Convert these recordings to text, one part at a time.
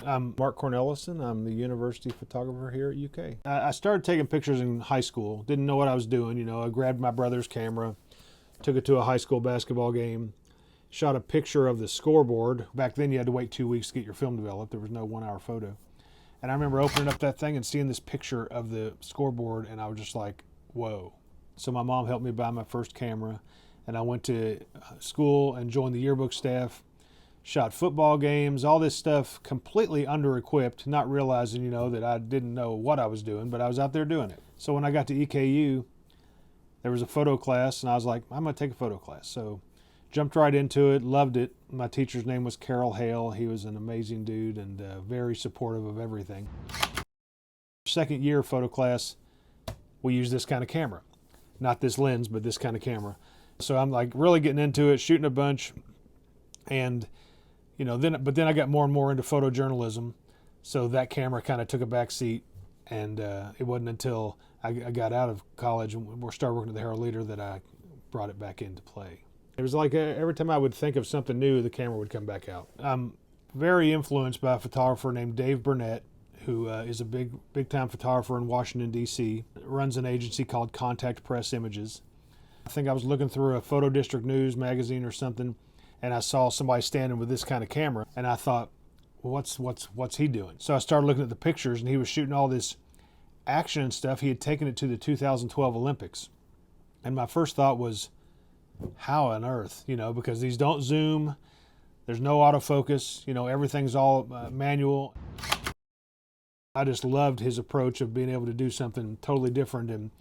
I'm Mark Cornelison. I'm the university photographer here at UK. I started taking pictures in high school. Didn't know what I was doing. You know, I grabbed my brother's camera, took it to a high school basketball game, shot a picture of the scoreboard. Back then you had to wait 2 weeks to get your film developed. There was no 1 hour photo. And I remember opening up that thing and seeing this picture of the scoreboard, and I was just like, whoa. So my mom helped me buy my first camera, and I went to school and joined the yearbook staff, shot football games, all this stuff completely under-equipped, not realizing, you know, that I didn't know what I was doing, but I was out there doing it. So when I got to EKU, there was a photo class, and I was like, I'm going to take a photo class. So jumped right into it, loved it. My teacher's name was Carol Hale. He was an amazing dude and very supportive of everything. Second year photo class, we used this kind of camera. Not this lens, but this kind of camera. So I'm like really getting into it, shooting a bunch. And, you know, then I got more and more into photojournalism. So that camera kind of took a back seat. And it wasn't until I got out of college and started working at the Herald Leader that I brought it back into play. It was like every time I would think of something new, the camera would come back out. I'm very influenced by a photographer named Dave Burnett, who is a big-time photographer in Washington, D.C., runs an agency called Contact Press Images. I think I was looking through a Photo District News magazine or something, and I saw somebody standing with this kind of camera, and I thought, well, what's he doing? So I started looking at the pictures, and he was shooting all this action and stuff. He had taken it to the 2012 Olympics. And my first thought was, how on earth, you know, because these don't zoom, there's no autofocus, you know, everything's all manual. I just loved his approach of being able to do something totally different, and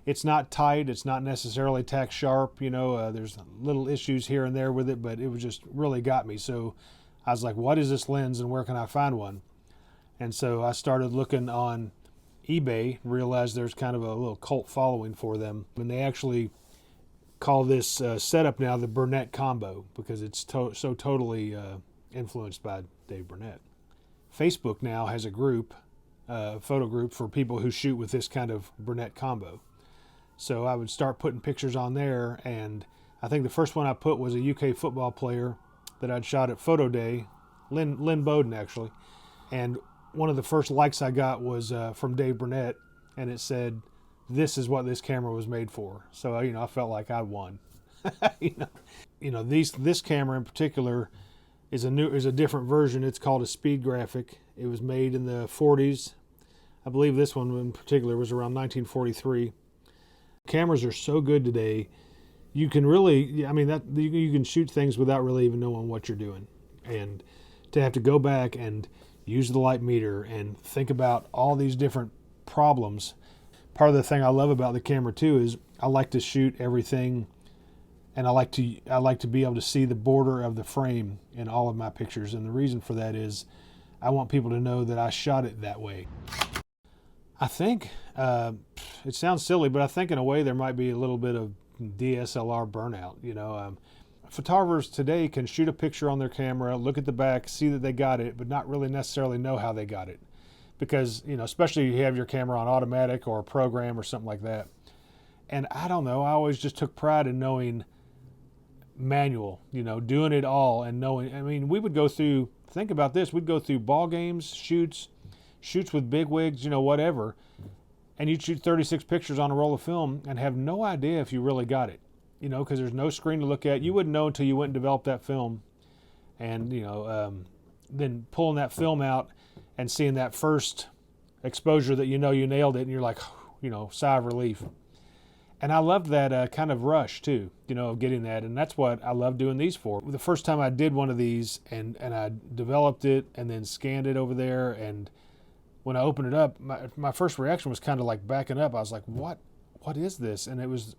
it's not tight, it's not necessarily tack sharp, you know, there's little issues here and there with it, but it was just really got me. So I was like, what is this lens and where can I find one? And so I started looking on eBay, realized there's kind of a little cult following for them, and they actually call this setup now the Burnett combo because it's so totally influenced by Dave Burnett. Facebook now has a group, photo group for people who shoot with this kind of Burnett combo. So I would start putting pictures on there, and I think the first one I put was a UK football player that I'd shot at Photo Day, Lynn Bowden actually, and one of the first likes I got was from Dave Burnett, and it said, "This is what this camera was made for." So you know, I felt like I won. This camera in particular is a different version. It's called a speed graphic. It was made in the 40s. I believe this one in particular was around 1943. Cameras are so good today. You can really, I mean, that you can shoot things without really even knowing what you're doing, and to have to go back and use the light meter and think about all these different problems. Part of the thing I love about the camera too is I like to shoot everything, and I like to be able to see the border of the frame in all of my pictures. And the reason for that is I want people to know that I shot it that way. I think it sounds silly, but I think in a way there might be a little bit of DSLR burnout. You know, photographers today can shoot a picture on their camera, look at the back, see that they got it, but not really necessarily know how they got it. Because, you know, especially if you have your camera on automatic or a program or something like that. And I don't know, I always just took pride in knowing manual, you know, doing it all and knowing. I mean, we would go through, think about this, we'd go through ball games, shoots with big wigs, you know, whatever, and you'd shoot 36 pictures on a roll of film and have no idea if you really got it, you know, because there's no screen to look at. You wouldn't know until you went and developed that film, and, you know, then pulling that film out and seeing that first exposure that you know you nailed it, and you're like, you know, sigh of relief. And I loved that kind of rush too, you know, of getting that, and that's what I love doing these for. The first time I did one of these and I developed it and then scanned it over there, and when I opened it up, my first reaction was kind of like backing up. I was like, what is this? And it was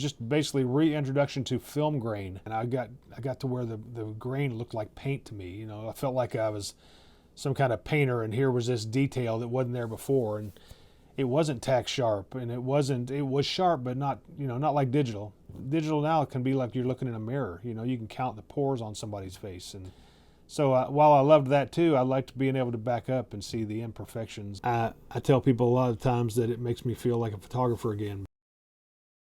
just basically reintroduction to film grain, and I got to where the grain looked like paint to me. You know, I felt like I was some kind of painter, and here was this detail that wasn't there before, and it wasn't tack sharp, and it was sharp, but not, you know, not like digital. Digital now can be like you're looking in a mirror. You know, you can count the pores on somebody's face, and so while I loved that too, I liked being able to back up and see the imperfections. I tell people a lot of times that it makes me feel like a photographer again.